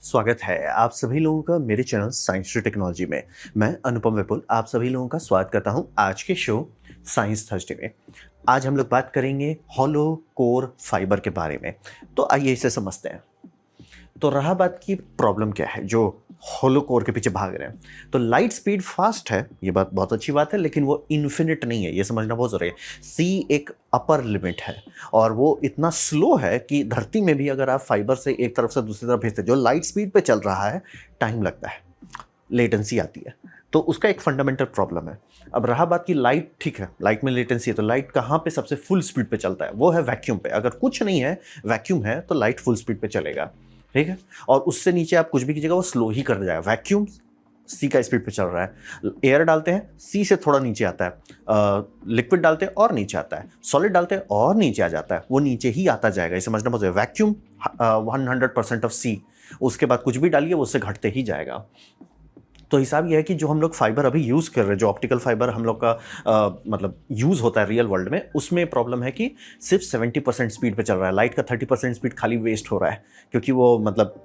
स्वागत है आप सभी लोगों का मेरे चैनल साइंस टू टेक्नोलॉजी में। मैं अनुपम विपुल आप सभी लोगों का स्वागत करता हूं आज के शो साइंस थर्सडे में। आज हम लोग बात करेंगे हॉलो कोर फाइबर के बारे में। तो आइए इसे समझते हैं। तो रहा बात की प्रॉब्लम क्या है जो होलो कोर के पीछे भाग रहे हैं। तो लाइट स्पीड फास्ट है, ये बात बहुत अच्छी बात है, लेकिन वो इन्फिनिट नहीं है, ये समझना बहुत जरूरी है। सी एक अपर लिमिट है और वो इतना स्लो है कि धरती में भी अगर आप फाइबर से एक तरफ से दूसरी तरफ भेजते, जो लाइट स्पीड पे चल रहा है, टाइम लगता है, लेटेंसी आती है। तो उसका एक फंडामेंटल प्रॉब्लम है। अब रहा बात की लाइट, ठीक है, लाइट में लेटेंसी है, तो लाइट कहाँ पे सबसे फुल स्पीड पे चलता है? वो है वैक्यूम पे। अगर कुछ नहीं है, वैक्यूम है, तो लाइट फुल स्पीड पे चलेगा, ठीक है। और उससे नीचे आप कुछ भी कीजिएगा वो स्लो ही कर जाएगा। वैक्यूम सी का स्पीड पे चल रहा है, एयर डालते हैं सी से थोड़ा नीचे आता है, लिक्विड डालते हैं और नीचे आता है, सॉलिड डालते हैं और नीचे आ जाता है, वो नीचे ही आता जाएगा। ये समझना बहुत जरूरी है। वैक्यूम 100% ऑफ सी, उसके बाद कुछ भी डालिए वो उससे घटते ही जाएगा। तो हिसाब यह है कि जो हम लोग फाइबर अभी यूज़ कर रहे हैं, जो ऑप्टिकल फाइबर हम लोग का मतलब यूज़ होता है रियल वर्ल्ड में, उसमें प्रॉब्लम है कि सिर्फ 70% स्पीड पे चल रहा है। लाइट का 30% स्पीड खाली वेस्ट हो रहा है, क्योंकि वो मतलब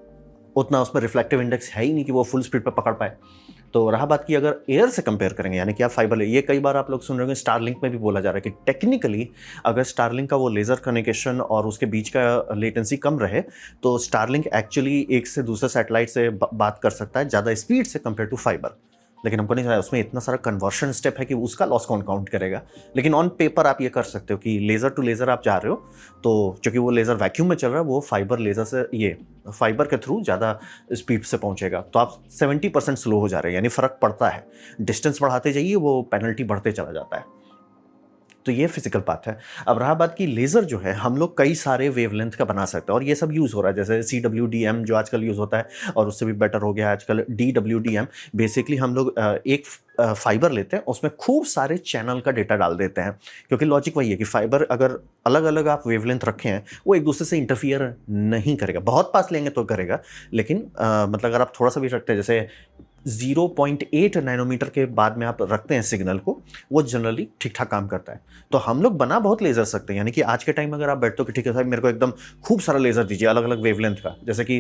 उतना उसमें रिफ्लेक्टिव इंडेक्स है ही नहीं कि वो फुल स्पीड पे पकड़ पाए। तो रहा बात की अगर एयर से कंपेयर करेंगे, यानी कि आप फाइबर, ये कई बार आप लोग सुन रहे होंगे, स्टारलिंक में भी बोला जा रहा है कि टेक्निकली अगर स्टारलिंक का वो लेज़र कम्युनिकेशन और उसके बीच का लेटेंसी कम रहे, तो स्टारलिंक एक्चुअली एक से दूसरे सैटेलाइट से बात कर सकता है ज़्यादा स्पीड से कंपेयर टू फाइबर। लेकिन हमको नहीं, उसमें इतना सारा कन्वर्शन स्टेप है कि उसका लॉस कौन काउंट करेगा। लेकिन ऑन पेपर आप ये कर सकते हो कि लेज़र टू लेज़र आप जा रहे हो, तो चूंकि वो लेज़र वैक्यूम में चल रहा है, वो फाइबर लेज़र से, ये फाइबर के थ्रू ज़्यादा स्पीड से पहुंचेगा। तो आप 70% स्लो हो जा रहे हैं, यानी फ़र्क पड़ता है। डिस्टेंस बढ़ाते जाइए, वो पेनल्टी बढ़ते चला जाता है। तो ये फिजिकल बात है। अब रहा बात की लेज़र जो है, हम लोग कई सारे वेवलेंथ का बना सकते हैं और ये सब यूज़ हो रहा है, जैसे CWDM जो आजकल यूज़ होता है, और उससे भी बेटर हो गया है आजकल DWDM। बेसिकली हम लोग एक फाइबर लेते हैं, उसमें खूब सारे चैनल का डेटा डाल देते हैं, क्योंकि लॉजिक वही है कि फाइबर अगर अलग अलग आप वेवलेंथ रखे हैं, वो एक दूसरे से इंटरफियर नहीं करेगा। बहुत पास लेंगे तो करेगा, लेकिन मतलब अगर आप थोड़ा सा भी रखते हैं, जैसे 0.8 नैनोमीटर के बाद में आप रखते हैं सिग्नल को, वो जनरली ठीक ठाक काम करता है। तो हम लोग बना बहुत लेज़र सकते हैं, यानी कि आज के टाइम में अगर आप बैठते हो कि ठीक है साहब मेरे को एकदम खूब सारा लेज़र दीजिए अलग अलग वेवलेंथ का, जैसे कि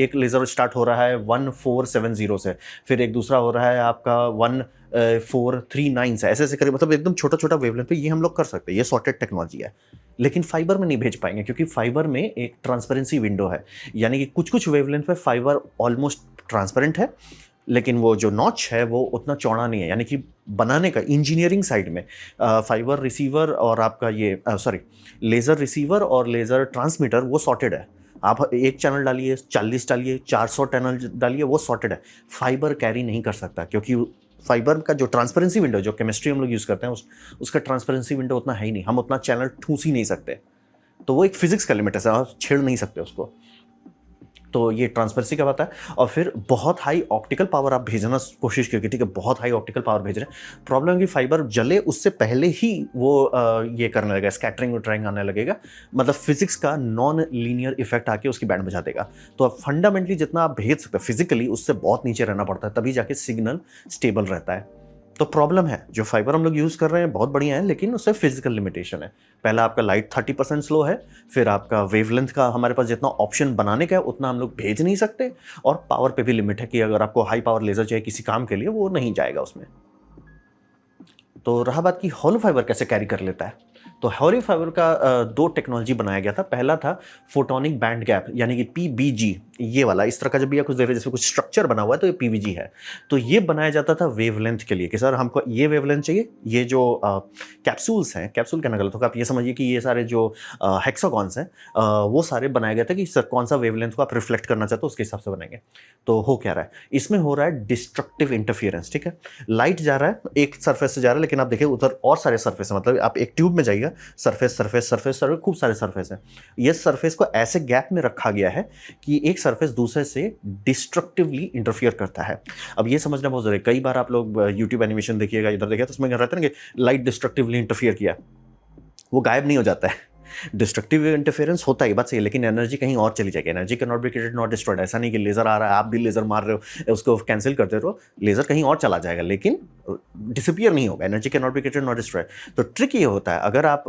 एक लेज़र स्टार्ट हो रहा है 1470 से, फिर एक दूसरा हो रहा है आपका 1439 से, ऐसे ऐसे करें, मतलब एकदम छोटा छोटा वेवलेंथ पे ये हम लोग कर सकते हैं। ये सॉर्टेड टेक्नोलॉजी है, लेकिन फाइबर में नहीं भेज पाएंगे, क्योंकि फाइबर में एक ट्रांसपेरेंसी विंडो है, यानी कि कुछ कुछ वेवलेंथ पे फाइबर ऑलमोस्ट ट्रांसपेरेंट है, लेकिन वो जो नॉच है वो उतना चौड़ा नहीं है। यानी कि बनाने का इंजीनियरिंग साइड में फाइबर रिसीवर और आपका ये लेज़र रिसीवर और लेज़र ट्रांसमीटर वो सॉर्टेड है। आप एक चैनल डालिए, 40 डालिए, 400 चैनल डालिए, वो सॉर्टेड है। फाइबर कैरी नहीं कर सकता, क्योंकि फाइबर का जो ट्रांसपेरेंसी विंडो, जो केमिस्ट्री हम लोग यूज़ करते हैं, उसका ट्रांसपेरेंसी विंडो उतना है ही नहीं। हम उतना चैनल ठूस ही नहीं सकते। तो वो एक फिजिक्स का लिमिट है, आप छेड़ नहीं सकते उसको। तो ये ट्रांसपेरेंसी का बात है। और फिर बहुत हाई ऑप्टिकल पावर आप भेजना कोशिश कीजिए, ठीक है, बहुत हाई ऑप्टिकल पावर भेज रहे हैं, प्रॉब्लम है कि फाइबर जले उससे पहले ही वो ये करने लगेगा, स्कैटरिंग वैटरिंग आने लगेगा, मतलब फिजिक्स का नॉन लीनियर इफेक्ट आके उसकी बैंड बजा देगा। तो अब फंडामेंटली जितना आप भेज सकते हैं फिजिकली, उससे बहुत नीचे रहना पड़ता है, तभी जाके सिग्नल स्टेबल रहता है। तो प्रॉब्लम है, जो फाइबर हम लोग यूज़ कर रहे हैं बहुत बढ़िया है, लेकिन उससे फिजिकल लिमिटेशन है। पहला आपका लाइट 30% स्लो है, फिर आपका वेवलेंथ का हमारे पास जितना ऑप्शन बनाने का है उतना हम लोग भेज नहीं सकते, और पावर पे भी लिमिट है कि अगर आपको हाई पावर लेज़र चाहिए किसी काम के लिए, वो नहीं जाएगा उसमें। तो रहा बात की हॉलो फाइबर कैसे कैरी कर लेता है। तो हॉलो फाइबर का दो टेक्नोलॉजी बनाया गया था। पहला था फोटोनिक बैंड गैप, यानी कि PBG, ये वाला इस तरह का जब भी कुछ देख रहे जैसे कुछ स्ट्रक्चर बना हुआ है, तो ये PBG है। तो ये बनाया जाता था वेवलेंथ के लिए कि सर हमको ये वेवलेंथ चाहिए। ये जो कैप्सूल्स हैं, कैप्सूल कहना गलत होगा, आप ये समझिए कि ये सारे जो हेक्सागॉन्स हैं, वो सारे बनाए गए थे कि सर कौन सा वेवलेंथ को आप रिफ्लेक्ट करना चाहते हो उसके हिसाब से बनाएंगे। तो हो क्या रहा है, इसमें हो रहा है डिस्ट्रक्टिव इंटरफियरेंस, ठीक है। लाइट जा रहा है एक सरफेस से जा रहा है, लेकिन आप देखिए उधर और सारे सरफेस है, मतलब आप एक ट्यूब में जाइएगा, सरफेस सरफेस सरफेस सरफेस, खूब सारे सरफेस हैं। ये सरफेस को ऐसे गैप में रखा गया है कि एक सरफेस दूसरे से डिस्ट्रक्टिवली इंटरफियर करता है। अब ये समझना बहुत जरूरी है। कई बार आप लोग यूट्यूब एनिमेशन देखिएगा, इधर देखिए, तो उसमें रहता है ना कि लाइट डिस्ट्रक्टिवली इंटरफियर किया, वो गायब नहीं हो जाता है। डिस्ट्रक्टिव इंटरफेरेंस होता है, बात सही है, लेकिन एनर्जी कहीं और चली जाएगी। Energy can not be created not destroyed. ऐसा नहीं कि लेजर आ रहा है आप भी लेजर मार रहे हो, उसको कैंसिल करते रहो, लेजर कहीं और चला जाएगा, लेकिन डिसअपियर नहीं होगा, energy can not be created not destroy. तो ट्रिक ये होता है, अगर आप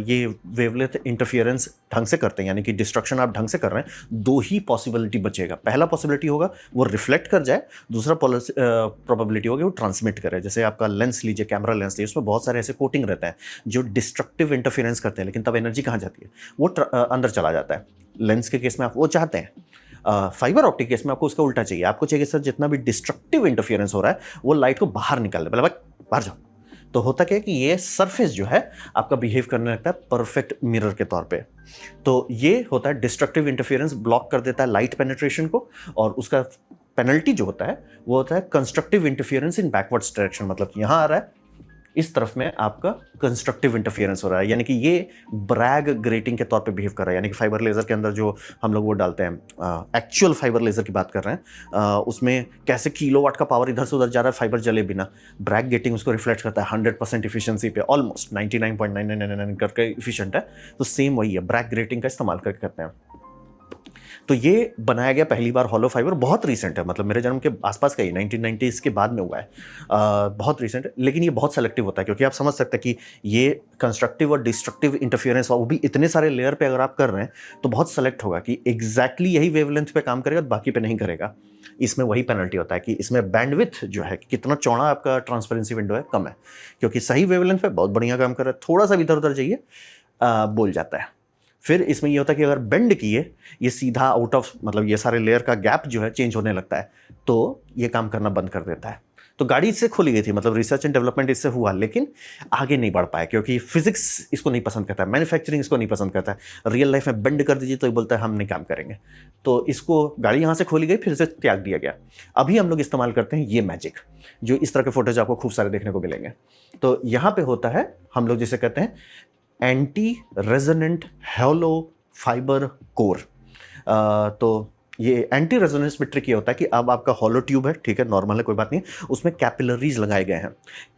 ये वेवलेंथ इंटरफियरेंस ढंग से करते हैं, यानी कि डिस्ट्रक्शन आप ढंग से कर रहे हैं, दो ही पॉसिबिलिटी बचेगा। पहला पॉसिबिलिटी होगा वो रिफ्लेक्ट कर जाए, दूसरा प्रोबेबिलिटी होगी वो ट्रांसमिट करे। जैसे आपका लेंस लीजिए, कैमरा लेंस लीजिए, उसमें बहुत सारे ऐसे कोटिंग रहते हैं जो डिस्ट्रक्टिव इंटरफियरेंस करते हैं, लेकिन तब एनर्जी कहाँ जाती है, वो अंदर चला जाता है। लेंस के केस में आप वो चाहते हैं, फाइबर ऑप्टिक केस में आपको उसका उल्टा चाहिए। आपको चाहिए सर जितना भी डिस्ट्रक्टिव इंटरफियरेंस हो रहा है वो लाइट को बाहर निकाल दे, मतलब बाहर जाओ। तो होता क्या है कि ये सरफेस जो है आपका बिहेव करने लगता है परफेक्ट मिरर के तौर पे। तो ये होता है डिस्ट्रक्टिव इंटरफियरेंस ब्लॉक कर देता है लाइट पेनिट्रेशन को, और उसका पेनल्टी जो होता है वो होता है कंस्ट्रक्टिव इंटरफियरेंस इन बैकवर्ड्स डायरेक्शन। मतलब कि यहां आ रहा है, इस तरफ में आपका कंस्ट्रक्टिव इंटरफियरेंस हो रहा है, यानी कि ये ब्रैग ग्रेटिंग के तौर पे बिहेव कर रहा है। यानी कि फाइबर लेजर के अंदर जो हम लोग वो डालते हैं, एक्चुअल फाइबर लेजर की बात कर रहे हैं, उसमें कैसे किलोवाट का पावर इधर से उधर जा रहा है फाइबर जले बिना, ब्रैग गेटिंग उसको रिफ्लेक्ट करता है 100% इफिशियंसी पे, ऑलमोस्ट 99.9999 करके इफिशिएंट है। तो सेम वही है, ब्रैग ग्रेटिंग का इस्तेमाल करके करते हैं। तो ये बनाया गया पहली बार हॉलो फाइबर, बहुत रीसेंट है, मतलब मेरे जन्म के आसपास का ही 1990s के बाद में हुआ है, बहुत रीसेंट है। लेकिन ये बहुत सेलेक्टिव होता है, क्योंकि आप समझ सकते हैं कि ये कंस्ट्रक्टिव और डिस्ट्रक्टिव इंटरफियरेंस, और वो भी इतने सारे लेयर पे अगर आप कर रहे हैं तो बहुत सेलेक्ट होगा कि एग्जैक्टली यही वेवलेंथ पे काम करेगा, बाकी पे नहीं करेगा। इसमें वही पेनल्टी होता है कि इसमें बैंडविड्थ जो है, कितना चौड़ा आपका ट्रांसपेरेंसी विंडो है, कम है, क्योंकि सही वेवलेंथ पे बहुत बढ़िया काम कर रहा है, थोड़ा सा भी इधर उधर जाइए बोल जाता है। फिर इसमें ये होता है कि अगर बेंड किए, ये सीधा आउट ऑफ, मतलब ये सारे लेयर का गैप जो है चेंज होने लगता है, तो ये काम करना बंद कर देता है। तो गाड़ी इससे खुली गई थी, मतलब रिसर्च एंड डेवलपमेंट इससे हुआ, लेकिन आगे नहीं बढ़ पाया, क्योंकि फिजिक्स इसको नहीं पसंद करता है, मैन्युफैक्चरिंग इसको नहीं पसंद करता है। रियल लाइफ में बेंड कर दीजिए तो ये बोलता है हम नहीं काम करेंगे। तो इसको गाड़ी यहाँ से खोली गई, फिर से त्याग दिया गया। अभी हम लोग इस्तेमाल करते हैं ये मैजिक, जो इस तरह के फोटोज आपको खूब सारे देखने को मिलेंगे। तो यहाँ पे होता है, हम लोग जिसे कहते हैं anti resonant hollow fibre core. तो ये एंटी रेजोनेंस में ट्रिक ये होता है कि अब आपका हॉलो ट्यूब है, ठीक है, नॉर्मल है, कोई बात नहीं, उसमें कैपिलरीज लगाए गए हैं।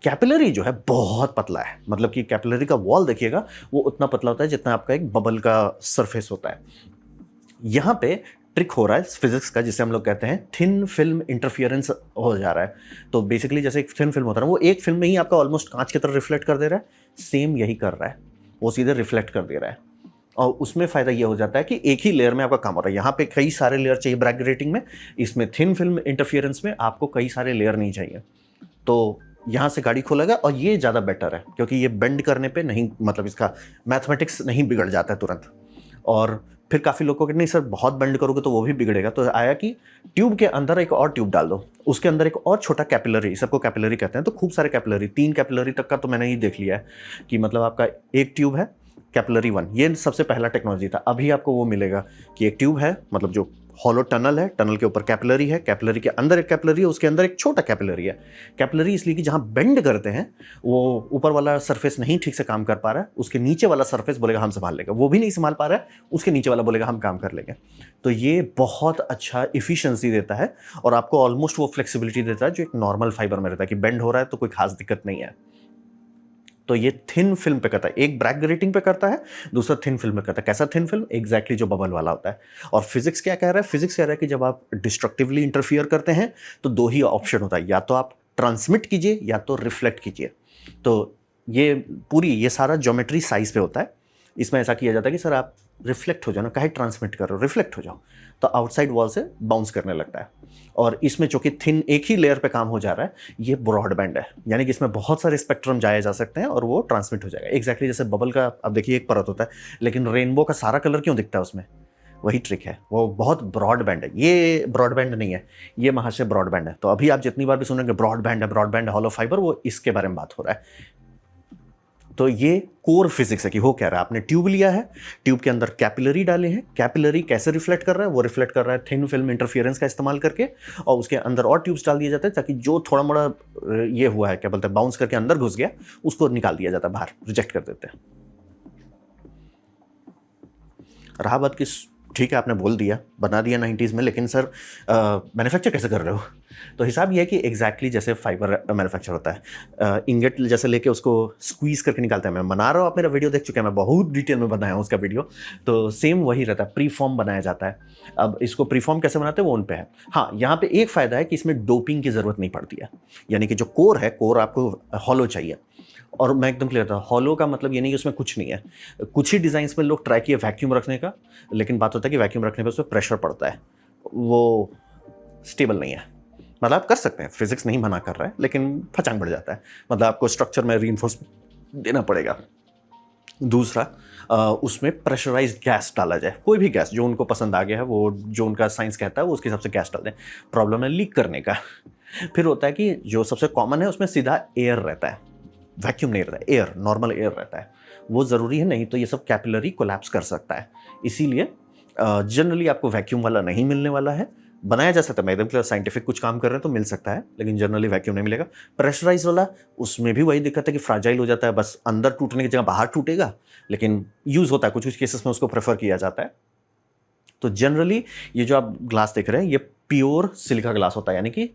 कैपिलरी जो है बहुत पतला है, मतलब कि कैपिलरी का वॉल देखिएगा वो उतना पतला होता है जितना आपका एक बबल का सरफेस होता है। यहाँ पे ट्रिक हो रहा है फिजिक्स का, जिसे हम लोग कहते हैं थिन फिल्म इंटरफियरेंस हो जा रहा है। तो बेसिकली जैसे एक थिन फिल्म होता है ना, वो एक फिल्म में ही आपका ऑलमोस्ट कांच की तरह रिफ्लेक्ट कर दे रहा है, सेम यही कर रहा है, वो सीधे रिफ्लेक्ट कर दे रहा है। और उसमें फ़ायदा ये हो जाता है कि एक ही लेयर में आपका काम हो रहा है। यहाँ पे कई सारे लेयर चाहिए ब्रैग ग्रेटिंग में, इसमें थिन फिल्म इंटरफियरेंस में आपको कई सारे लेयर नहीं चाहिए। तो यहाँ से गाड़ी खोलेगा, और ये ज़्यादा बेटर है क्योंकि ये बेंड करने पे नहीं, मतलब इसका मैथमेटिक्स नहीं बिगड़ जाता है तुरंत। और फिर काफ़ी लोगों को नहीं सर बहुत बेंड करोगे तो वो भी बिगड़ेगा, तो आया कि ट्यूब के अंदर एक और ट्यूब डाल दो, उसके अंदर एक और छोटा कैपिलरी, सबको कैपिलरी कहते हैं, तो खूब सारे कैपिलरी, 3 कैपिलरी तक का तो मैंने ही देख लिया है कि मतलब आपका एक ट्यूब है कैपिलरी 1, ये सबसे पहला टेक्नोलॉजी था। अभी आपको वो मिलेगा कि एक ट्यूब है, मतलब जो हॉलो टनल है, टनल के ऊपर कैपिलरी है, कैपिलरी के अंदर एक कैपिलरी है, उसके अंदर एक छोटा कैपिलरी है। कैपिलरी इसलिए कि जहाँ बेंड करते हैं वो ऊपर वाला सरफेस नहीं ठीक से काम कर पा रहा है, उसके नीचे वाला सरफेस बोलेगा हम संभाल लेगा, वो भी नहीं संभाल पा रहा है, उसके नीचे वाला बोलेगा हम काम कर लेंगे। तो ये बहुत अच्छा इफिशियंसी देता है, और आपको ऑलमोस्ट वो फ्लेक्सिबिलिटी देता है जो एक नॉर्मल फाइबर में रहता है कि बेंड हो रहा है तो कोई खास दिक्कत नहीं है। तो ये थिन फिल्म पे करता है, एक ब्रैग ग्रेटिंग पे करता है, दूसरा थिन फिल्म पे करता है। कैसा थिन फिल्म? एग्जैक्टली जो बबल वाला होता है। और फिजिक्स क्या कह रहा है? फिजिक्स कह रहा है कि जब आप डिस्ट्रक्टिवली इंटरफियर करते हैं तो दो ही ऑप्शन होता है, या तो आप ट्रांसमिट कीजिए या तो रिफ्लेक्ट कीजिए। तो ये सारा ज्योमेट्री साइज पे होता है। इसमें ऐसा किया जाता है कि सर आप रिफ्लेक्ट हो जाओ ना, काहे ट्रांसमिट कर रहे हो, रिफ्लेक्ट हो जाओ, तो आउटसाइड वॉल से बाउंस करने लगता है। और इसमें चूंकि थिन एक ही लेयर पे काम हो जा रहा है, ये ब्रॉडबैंड है, यानी कि इसमें बहुत सारे स्पेक्ट्रम जाए जा सकते हैं और वो ट्रांसमिट हो जाएगा। एग्जैक्टली जैसे बबल का अब देखिए एक परत होता है, लेकिन रेनबो का सारा कलर क्यों दिखता है उसमें? वही ट्रिक है, वो बहुत ब्रॉडबैंड है। ये ब्रॉडबैंड नहीं है, ये महाशय ब्रॉडबैंड है। तो अभी आप जितनी बार भी सुनेंगे ब्रॉडबैंड हॉलो फाइबर, वो इसके बारे में बात हो रहा है। तो ये कोर फिजिक्स है कि हो क्या रहा है। आपने ट्यूब लिया है, ट्यूब के अंदर कैपिलरी डाले हैं, कैपिलरी कैसे रिफ्लेक्ट कर रहा है? वो रिफ्लेक्ट कर रहा है थिन फिल्म इंटरफियरेंस का इस्तेमाल करके, और उसके अंदर और ट्यूब्स डाल दिए जाते हैं ताकि जो थोड़ा मोड़ा ये हुआ है, क्या बोलते हैं, बाउंस करके अंदर घुस गया, उसको निकाल दिया जाता है बाहर, रिजेक्ट कर देते हैं। रहा बात किस ठीक है, आपने बोल दिया, बना दिया 90s में, लेकिन सर मैन्युफैक्चर कैसे कर रहे हो? तो हिसाब ये है कि एग्जैक्टली जैसे फाइबर मैन्युफैक्चर होता है, इंगेट जैसे लेके उसको स्क्वीज करके निकालते हैं। मैं बना रहा हूँ, आप मेरा वीडियो देख चुके हैं, मैं बहुत डिटेल में बनाया हूँ उसका वीडियो। तो सेम वही रहता है, प्री फॉर्म बनाया जाता है। अब इसको प्री फॉर्म कैसे बनाते हैं वो उन पे है। हाँ, यहाँ पे एक फ़ायदा है कि इसमें डोपिंग की ज़रूरत नहीं पड़ती है, यानी कि जो कोर है, कोर आपको हॉलो चाहिए। और मैं एकदम क्लियर था, हॉलो का मतलब ये नहीं कि उसमें कुछ नहीं है। कुछ ही डिज़ाइंस में लोग ट्राई किए वैक्यूम रखने का, लेकिन बात होता है कि वैक्यूम रखने पे उसमें प्रेशर पड़ता है, वो स्टेबल नहीं है। मतलब आप कर सकते हैं, फिजिक्स नहीं मना कर रहा है, लेकिन फचांग बढ़ जाता है। मतलब आपको स्ट्रक्चर में रीइंफोर्स देना पड़ेगा। दूसरा, उसमें प्रेशराइज्ड गैस डाला जाए, कोई भी गैस जो उनको पसंद आ गया है, वो जो उनका साइंस कहता है वो उसके हिसाब से गैस डाल दें। प्रॉब्लम है लीक करने का। फिर होता है कि जो सबसे कॉमन है उसमें सीधा एयर रहता है, वैक्यूम नहीं रहता है, एयर, नॉर्मल एयर रहता है। वो ज़रूरी है नहीं तो ये सब कैपिलरी कोलैप्स कर सकता है। इसीलिए जनरली आपको वैक्यूम वाला नहीं मिलने वाला है। बनाया जा सकता है, मैं एकदम क्लियर, साइंटिफिक कुछ काम कर रहे हैं तो मिल सकता है, लेकिन जनरली वैक्यूम नहीं मिलेगा। प्रेशराइज वाला, उसमें भी वही दिक्कत है कि फ्राजाइल हो जाता है, बस अंदर टूटने की जगह बाहर टूटेगा, लेकिन यूज़ होता है, कुछ कुछ केसेस में उसको प्रेफर किया जाता है। तो जनरली ये जो आप ग्लास देख रहे हैं ये प्योर सिलिका ग्लास होता है, यानी कि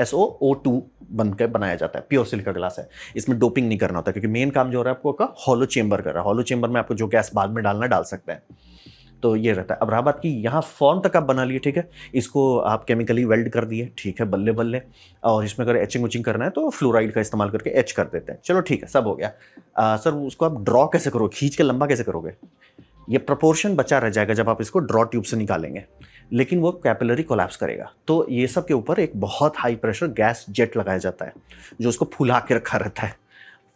SO2 बन के बनाया जाता है, प्योर सिलिका ग्लास है। इसमें डोपिंग नहीं करना होता, क्योंकि मेन काम जो हो रहा है आपको हॉलो चेंबर कर रहा है। हॉलो चेंबर में आपको जो गैस बाद में डालना डाल सकते हैं। तो ये रहता है। अब रहा बात कि यहाँ फॉर्म तक आप बना लिए, ठीक है, इसको आप केमिकली वेल्ड कर दिए, ठीक है, बल्ले बल्ले। और इसमें अगर एचिंग उचिंग करना है तो फ्लोराइड का इस्तेमाल करके एच कर देते हैं। चलो ठीक है, सब हो गया। सर उसको आप ड्रॉ कैसे करोगे, खींच के लंबा कैसे करोगे? ये प्रपोर्शन बचा रह जाएगा जब आप इसको ड्रॉ ट्यूब से निकालेंगे, लेकिन वो कैपिलरी कोलैप्स करेगा। तो ये सब के ऊपर एक बहुत हाई प्रेशर गैस जेट लगाया जाता है, जो उसको फुला के रखा रहता है।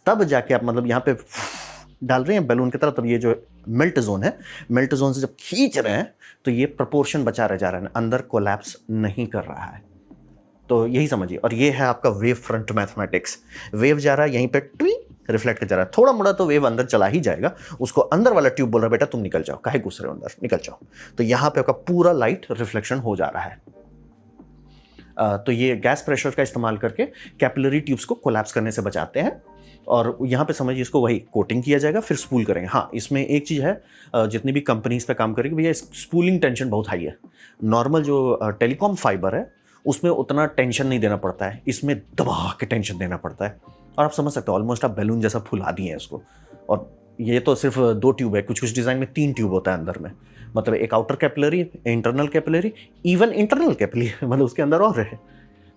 तब जाके आप मतलब यहाँ पे डाल रहे हैं बैलून की तरह, तब ये जो मेल्ट जोन है, मेल्ट जोन से जब खींच रहे हैं तो ये प्रपोर्शन बचा रह जा रहा है, अंदर कोलैप्स नहीं कर रहा है। तो यही समझिए। और ये है आपका वेव फ्रंट मैथमेटिक्स। वेव जा रहा है यहीं पे, ट्वी रिफ्लेक्ट कर जा रहा है, थोड़ा मोड़ा तो वेव अंदर चला ही जाएगा। उसको अंदर वाला ट्यूब बोल रहा है, बेटा तुम निकल जाओ, काहे घुस रहे हो अंदर, निकल जाओ। तो यहाँ पे आपका पूरा लाइट रिफ्लेक्शन हो जा रहा है। तो ये गैस प्रेशर का इस्तेमाल करके कैपिलरी ट्यूब्स को कोलैप्स करने से बचाते हैं। और यहाँ पे समझिए, इसको वही कोटिंग किया जाएगा, फिर स्पूल करेंगे। हाँ, इसमें एक चीज़ है, जितनी भी कंपनीज पे काम करेगी भैया, स्पूलिंग टेंशन बहुत हाई है। नॉर्मल जो टेलीकॉम फाइबर है उसमें उतना टेंशन नहीं देना पड़ता है, इसमें दबा के टेंशन देना पड़ता है। और आप समझ सकते हो, ऑलमोस्ट आप बैलून जैसा फुला दिए हैं इसको। और ये तो सिर्फ 2 ट्यूब है, कुछ कुछ डिज़ाइन में 3 ट्यूब होता है अंदर में। मतलब एक outer capillary, internal capillary, even internal capillary मतलब उसके अंदर और है।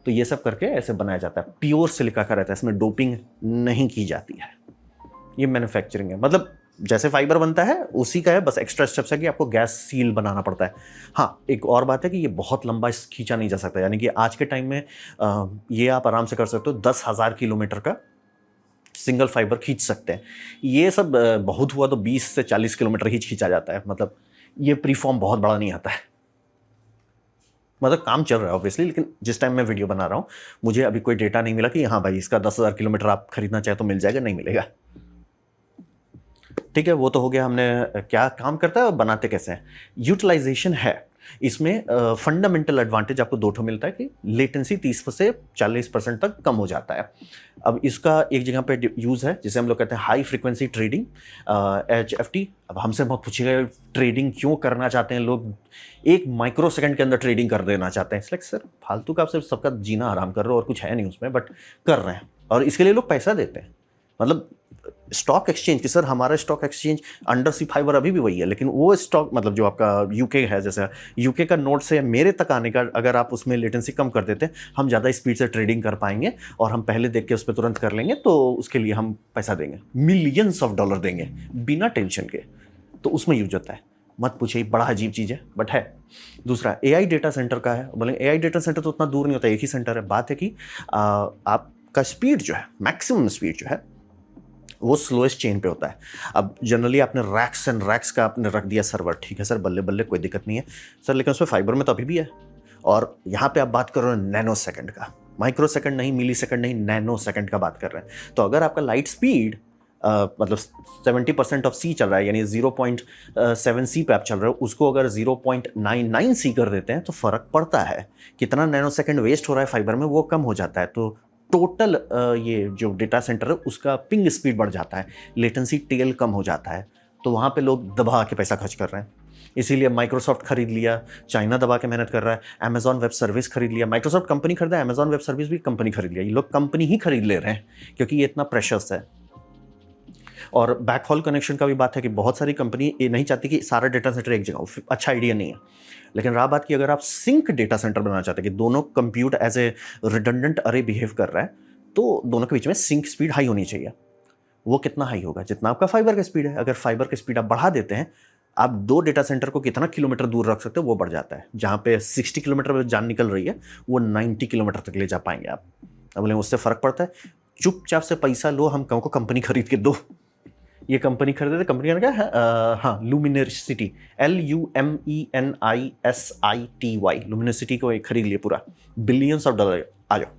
तो ये सब करके ऐसे बनाया जाता है, प्योर सिलिका का रहता है, इसमें डोपिंग नहीं की जाती है। ये मैन्युफैक्चरिंग है, मतलब जैसे फाइबर बनता है उसी का है, बस एक्स्ट्रा स्टेप्स है कि आपको गैस सील बनाना पड़ता है। हाँ, एक और बात है कि ये बहुत लंबा खींचा नहीं जा सकता, यानी कि आज के टाइम में ये आप आराम से कर सकते हो, 10,000 किलोमीटर का सिंगल फाइबर खींच सकते हैं। ये सब बहुत हुआ तो 20 से 40 किलोमीटर ही खींचा जाता है। मतलब ये प्रीफॉर्म बहुत बड़ा नहीं आता है। मतलब काम चल रहा है ऑब्वियसली, लेकिन जिस टाइम मैं वीडियो बना रहा हूँ मुझे अभी कोई डेटा नहीं मिला कि हाँ भाई इसका 10,000 किलोमीटर आप खरीदना चाहे तो मिल जाएगा, नहीं मिलेगा। ठीक है, वो तो हो गया, हमने क्या काम करता है और बनाते कैसे हैं। यूटिलाइजेशन है इसमें, फंडामेंटल एडवांटेज आपको 2 ठो मिलता है कि लेटेंसी 30 से 40% तक कम हो जाता है। अब इसका एक जगह पे यूज़ है जिसे हम लोग कहते हैं हाई फ्रीक्वेंसी ट्रेडिंग, HFT। अब हमसे मत पूछिएगा ट्रेडिंग क्यों करना चाहते हैं लोग, 1 माइक्रोसेकंड के अंदर ट्रेडिंग कर देना चाहते हैं। इसलिए सर फालतू का आप सिर्फ सबका जीना आराम कर रहे हो और कुछ है नहीं उसमें, बट कर रहे हैं और इसके लिए लोग पैसा देते हैं। मतलब स्टॉक एक्सचेंज की, सर हमारा stock exchange undersea fibre अभी भी वही है, लेकिन वो स्टॉक मतलब जो आपका यूके है, जैसे यूके का नोट से मेरे तक आने का अगर आप उसमें लेटेंसी कम कर देते हैं, हम ज़्यादा स्पीड से ट्रेडिंग कर पाएंगे और हम पहले देख के उस पर तुरंत कर लेंगे। तो उसके लिए हम पैसा देंगे, मिलियंस ऑफ डॉलर देंगे बिना टेंशन के। तो उसमें यूज होता है, मत पूछिए, बड़ा अजीब चीज़ है बट है। दूसरा AI डेटा सेंटर का है। बोले AI डेटा सेंटर तो उतना दूर नहीं होता, एक ही सेंटर है। बात है कि आपका स्पीड जो है, मैक्सिमम स्पीड जो है वो स्लोएस्ट चेन पे होता है। अब जनरली आपने रैक्स एंड रैक्स का आपने रख दिया सर्वर, ठीक है सर, बल्ले बल्ले कोई दिक्कत नहीं है सर, लेकिन उसमें फाइबर में तो अभी भी है। और यहाँ पे आप बात कर रहे हो नैनो सेकंड का, माइक्रो सेकंड नहीं, मिली सेकंड नहीं, नैनो सेकंड का बात कर रहे हैं। तो अगर आपका लाइट स्पीड मतलब 70% ऑफ सी चल रहा है, यानी 0.7 सी पे आप चल रहे हो, उसको अगर 0.99 सी कर देते हैं तो फर्क पड़ता है। कितना नैनो सेकंड वेस्ट हो रहा है फाइबर में वो कम हो जाता है। तो टोटल ये जो डेटा सेंटर है उसका पिंग स्पीड बढ़ जाता है, लेटेंसी टेल कम हो जाता है। तो वहाँ पे लोग दबा के पैसा खर्च कर रहे हैं। इसीलिए माइक्रोसॉफ्ट खरीद लिया, चाइना दबा के मेहनत कर रहा है, अमेजॉन वेब सर्विस खरीद लिया। माइक्रोसॉफ्ट कंपनी खरीदा, अमेजॉन वेब सर्विस भी कंपनी खरीद लिया। ये लोग कंपनी ही खरीद ले रहे हैं क्योंकि ये इतना प्रेशर्स है। और बैक हॉल कनेक्शन का भी बात है कि बहुत सारी कंपनी ये नहीं चाहती कि सारा डेटा सेंटर एक जगह हो, अच्छा आइडिया नहीं है। लेकिन रहा बात कि अगर आप सिंक डेटा सेंटर बनाना चाहते हैं कि दोनों कंप्यूट एज ए रिडंडेंट अरे बिहेव कर रहा है, तो दोनों के बीच में सिंक स्पीड हाई होनी चाहिए। वो कितना हाई होगा? जितना आपका फाइबर का स्पीड है। अगर फाइबर का स्पीड आप बढ़ा देते हैं, आप दो डेटा सेंटर को कितना किलोमीटर दूर रख सकते हो वो बढ़ जाता है। जहाँ पे 60 किलोमीटर में जान निकल रही है, वो 90 किलोमीटर तक ले जा पाएंगे आप। अब बोले उससे फर्क पड़ता है, चुपचाप से पैसा लो, हम को कंपनी खरीद के दो। ये कंपनी खरीदे थे, कंपनी का क्या है? हाँ, लुमिनसिटी, LUMINISITY, लुमिनसिटी को खरीद लिए पूरा, बिलियंस ऑफ डॉलर। आ जाओ।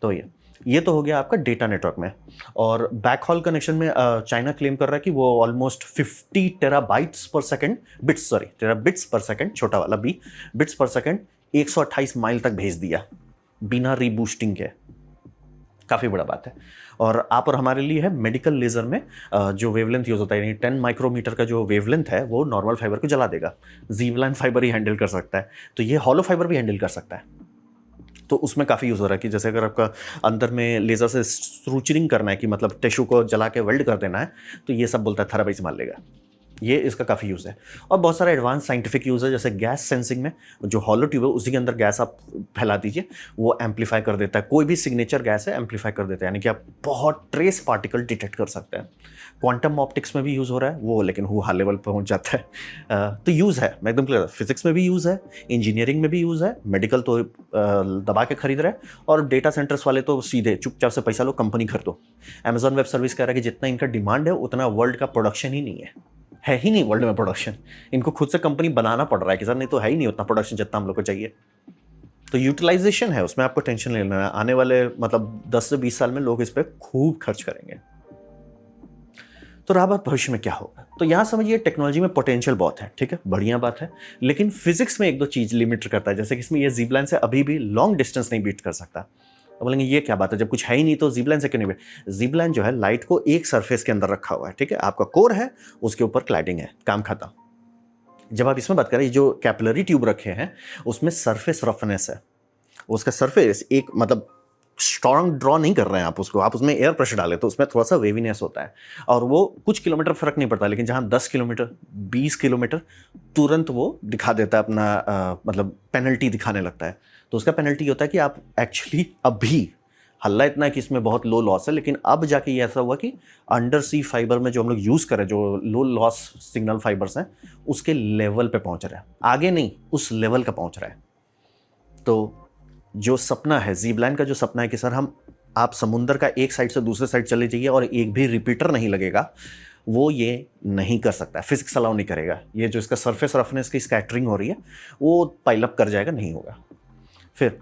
तो ये तो हो गया आपका डेटा नेटवर्क में। और बैक हॉल कनेक्शन में चाइना क्लेम कर रहा है कि वो ऑलमोस्ट 50 टेराबाइट्स पर सेकंड, टेराबिट्स पर सेकंड, छोटा वाला बी, बिट्स पर सेकंड 128 माइल तक भेज दिया बिना रीबूस्टिंग के। काफ़ी बड़ा बात है। और आप और हमारे लिए है मेडिकल लेज़र में जो वेवलेंथ यूज़ होता है, यानी 10 माइक्रोमीटर का जो वेवलेंथ है वो नॉर्मल फाइबर को जला देगा। ज़ीवलाइन फाइबर ही हैंडल कर सकता है, तो ये हॉलो फाइबर भी हैंडल कर सकता है। तो उसमें काफ़ी यूज़ हो रहा है कि जैसे अगर आपका अंदर में लेज़र से स्ट्रूचरिंग करना है, कि मतलब टिश्यू को जला के वेल्ड कर देना है, तो ये सब बोलता है थेरापी संभाल लेगा। ये इसका काफ़ी यूज़ है। और बहुत सारा एडवांस साइंटिफिक यूज़ है, जैसे गैस सेंसिंग में जो हॉलो ट्यूब है उसी के अंदर गैस आप फैला दीजिए, वो एम्पलीफाई कर देता है। कोई भी सिग्नेचर गैस है एम्पलीफाई कर देता है, यानी कि आप बहुत ट्रेस पार्टिकल डिटेक्ट कर सकते हैं। क्वांटम ऑप्टिक्स में भी यूज़ हो रहा है वो, लेकिन वो हाई लेवल पर पहुँच जाता है। तो यूज़ है, मैं एकदम क्लियर। फिजिक्स में भी यूज़ है, इंजीनियरिंग में भी यूज़ है, मेडिकल तो दबा के खरीद रहे हैं, और डेटा सेंटर्स वाले तो सीधे चुपचाप से पैसा लो, कंपनी खरीदो। अमेजॉन वेब सर्विस कह रहा है कि जितना इनका डिमांड है उतना वर्ल्ड का प्रोडक्शन ही नहीं है ही नहीं वर्ल्ड में प्रोडक्शन। इनको खुद से कंपनी बनाना पड़ रहा है कि सर नहीं तो है ही नहीं उतना प्रोडक्शन जितना हम लोग को चाहिए। तो यूटिलाइजेशन है, उसमें आपको टेंशन नहीं लेना है। आने वाले मतलब 10 से 20 साल में लोग इस पर खूब खर्च करेंगे। तो रहा बात भविष्य में क्या होगा, तो यहां समझिए टेक्नोलॉजी में पोटेंशियल बहुत है, ठीक है, बढ़िया बात है। लेकिन फिजिक्स में एक दो चीज लिमिट करता है, जैसे कि इसमें ये ज़ीब्लाइन से अभी भी लॉन्ग डिस्टेंस नहीं बीट कर सकता। तो बोलेंगे ये क्या बात है, जब कुछ है ही नहीं तो ज़ीब्लाइन से क्यों नहीं बीट? ज़ीब्लाइन जो है लाइट को एक सरफेस के अंदर रखा हुआ है, ठीक है, आपका कोर है, उसके ऊपर क्लैडिंग है, काम खत्म। जब आप इसमें बात करें, जो कैपिलरी ट्यूब रखे हैं उसमें सरफेस रफनेस है, उसका सरफेस एक मतलब स्ट्रॉन्ग ड्रॉ नहीं कर रहे हैं आप उसको, आप उसमें एयर प्रेशर डालें तो उसमें थोड़ा सा वेवीनेस होता है, और वो कुछ किलोमीटर फर्क नहीं पड़ता। लेकिन जहाँ 10 किलोमीटर 20 किलोमीटर तुरंत वो दिखा देता है अपना मतलब पेनल्टी दिखाने लगता है। तो उसका पेनल्टी होता है कि आप एक्चुअली अभी हल्ला इतना है कि इसमें बहुत लो लॉस है, लेकिन अब जाके ये ऐसा हुआ कि अंडर सी फाइबर में जो हम लोग यूज़ करें, जो लो लॉस सिग्नल फाइबर्स हैं, उसके लेवल पे पहुंच रहा है, आगे नहीं उस लेवल का पहुंच रहा है। तो जो सपना है ज़ीब्लाइन का, जो सपना है कि सर हम आप समुंदर का एक साइड से दूसरे साइड चले जाइए और एक भी रिपीटर नहीं लगेगा, वो ये नहीं कर सकता, फिजिक्स अलाउ नहीं करेगा। ये जो इसका सरफेस रफनेस की स्कैटरिंग हो रही है वो पाइलअप कर जाएगा, नहीं होगा। फिर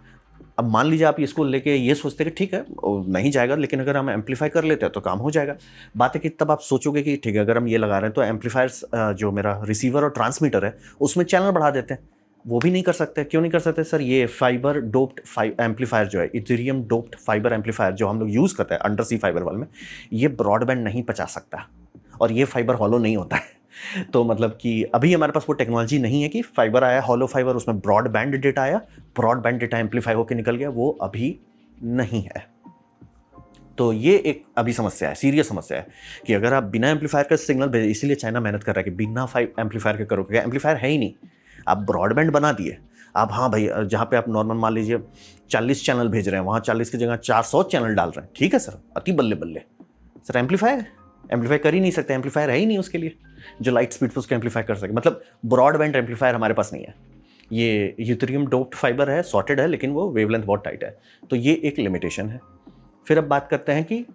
अब मान लीजिए आप इसको लेके ये सोचते हैं कि ठीक है नहीं जाएगा, लेकिन अगर हम एम्पलीफाई कर लेते हैं तो काम हो जाएगा। बात है कि तब आप सोचोगे कि ठीक है अगर हम ये लगा रहे हैं तो एम्पलीफायर्स जो मेरा रिसीवर और ट्रांसमीटर है उसमें चैनल बढ़ा देते हैं। वो भी नहीं कर सकते। क्यों नहीं कर सकते सर? ये फाइबर डोप्ड एम्पलीफायर जो है, इथेरियम डोप्ड फाइबर एम्पलीफायर जो हम लोग यूज़ करते हैं अंडर सी फाइबर वाले में, ये ब्रॉडबैंड नहीं पचा सकता, और ये फाइबर हॉलो नहीं होता है। तो मतलब कि अभी हमारे पास वो टेक्नोलॉजी नहीं है कि फाइबर आया हॉलो फाइबर, उसमें ब्रॉडबैंड डेटा आया, ब्रॉडबैंड डेटा एम्पलीफाई होकर निकल गया, वो अभी नहीं है। तो ये एक अभी समस्या है, सीरियस समस्या है कि अगर आप बिना एम्पलीफायर का सिग्नल भेज, इसीलिए चाइना मेहनत कर रहा है कि बिना एम्पलीफायर के करोगे, एम्पलीफायर है ही नहीं, आप ब्रॉडबैंड बना दिए। आप हाँ भाई, जहाँ पे आप नॉर्मल मान लीजिए 40 चैनल भेज रहे हैं, वहाँ 40 की जगह 400 चैनल डाल रहे हैं, ठीक है सर, अति बल्ले बल्ले। सर एम्पलीफाई कर ही नहीं सकते, एम्पलीफायर है ही नहीं उसके लिए जो लाइट स्पीड पर उसको एम्पलीफाई कर सके। मतलब ब्रॉडबैंड एम्पलीफायर हमारे पास नहीं है। ये यूथेरियम डोप्ड फाइबर है, सॉर्टेड है, लेकिन वो वेवलेंथ बहुत टाइट है, तो ये एक लिमिटेशन है। फिर अब बात करते हैं कि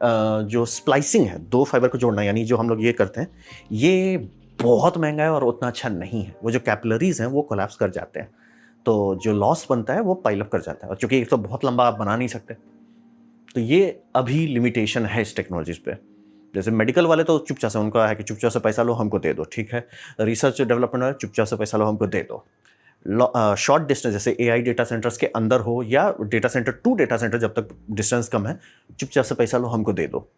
जो स्प्लाइसिंग है, दो फाइबर को जोड़ना, यानी जो हम लोग ये करते हैं, ये बहुत महंगा है और उतना अच्छा नहीं है। वो जो कैपिलरीज हैं वो कोलैप्स कर जाते हैं, तो जो लॉस बनता है वो पाइलअप कर जाता है, और चूंकि एक तो बहुत लंबा आप बना नहीं सकते, तो ये अभी लिमिटेशन है इस टेक्नोलॉजीज पे। जैसे मेडिकल वाले तो चुपचाप से, उनका है कि चुपचाप से पैसा लो हमको दे दो, ठीक है। रिसर्च डेवलपमेंट वाले चुपचाप से पैसा लो हमको दे दो। शॉर्ट डिस्टेंस जैसे एआई डेटा सेंटर्स के अंदर हो या data centre to data centre, जब तक डिस्टेंस कम है, चुपचाप से पैसा लो हमको दे दो।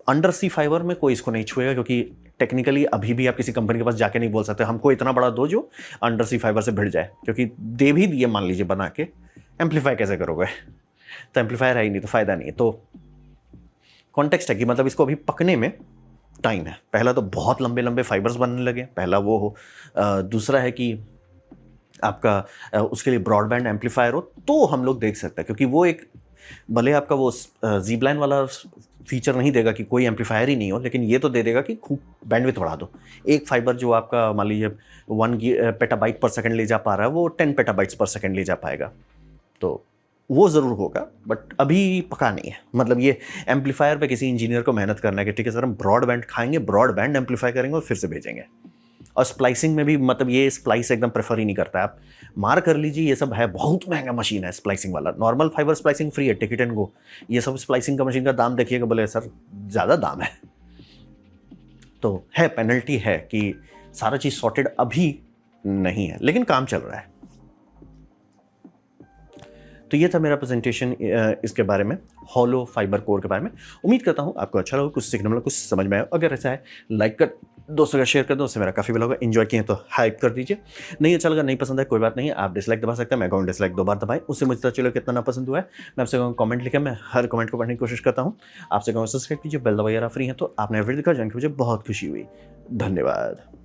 अंडर सी फाइबर में कोई इसको नहीं छुएगा, क्योंकि टेक्निकली अभी भी आप किसी कंपनी के पास जाके नहीं बोल सकते हमको इतना बड़ा दो जो अंडर सी फाइबर से भिड़ जाए, क्योंकि दे भी दिए मान लीजिए बना के, एम्पलीफाई कैसे करोगे? तो एम्पलीफायर है ही नहीं तो फायदा नहीं है। तो कॉन्टेक्स्ट है कि मतलब इसको अभी पकने में टाइम है। पहला तो बहुत लंबे लंबे फाइबर्स बनने लगे, पहला वो हो। दूसरा है कि आपका उसके लिए ब्रॉडबैंड एम्पलीफायर हो तो हम लोग देख सकते हैं, क्योंकि वो एक भले आपका वो ज़ीब्लाइन वाला फीचर नहीं देगा कि कोई एम्पलीफायर ही नहीं हो, लेकिन ये तो दे देगा कि खूब बैंडविड्थ बढ़ा दो। एक फाइबर जो आपका मान लीजिए 1 पेटाबाइट पर सेकंड ले जा पा रहा है, वो 10 पेटाबाइट्स पर सेकंड ले जा पाएगा। तो वो ज़रूर होगा, बट अभी पका नहीं है। मतलब ये एम्पलीफायर पे किसी इंजीनियर को मेहनत करना है कि ठीक है सर हम ब्रॉडबैंड खाएंगे, ब्रॉडबैंड एम्पलीफाई करेंगे और फिर से भेजेंगे। और स्प्लाइसिंग में भी मतलब ये स्प्लाइस एकदम प्रेफर ही नहीं करता है। आप मार कर लीजिए, ये सब है, बहुत महंगा मशीन है स्प्लाइसिंग वाला। नॉर्मल फाइबर स्प्लाइसिंग फ्री है, टिकट एंड गो। ये सब स्प्लाइसिंग का मशीन का दाम देखिएगा, बोले सर ज़्यादा दाम है। तो है, पेनल्टी है कि सारा चीज़ सॉर्टेड अभी नहीं है, लेकिन काम चल रहा है। तो ये था मेरा प्रेजेंटेशन इसके बारे में, हॉलो फाइबर कोर के बारे में। उम्मीद करता हूँ आपको अच्छा लगा, कुछ सीखने मिला, कुछ समझ में आया। अगर ऐसा है लाइक कर, दोस्तों का शेयर कर दो, उससे मेरा काफ़ी बड़ा होगा। एंजॉय किए तो हाइप कर दीजिए, नहीं अच्छा लगा, नहीं पसंद है, कोई बात नहीं है, आप डिसलाइक दबा सकते हैं। मैं कहूँ डिसलाइक 2 बार दबाएं, उससे मुझे पता चलो कितना ना पसंद हुआ है। मैं आपसे कहूँ कमेंट लिखें, मैं हर कमेंट को पढ़ने की कोशिश करता हूँ। आपसे कहूँ सब्सक्राइब कीजिए, बेल दबाइए, फ्री है तो आपने वीडियो देखा, जान के मुझे बहुत खुशी हुई। धन्यवाद।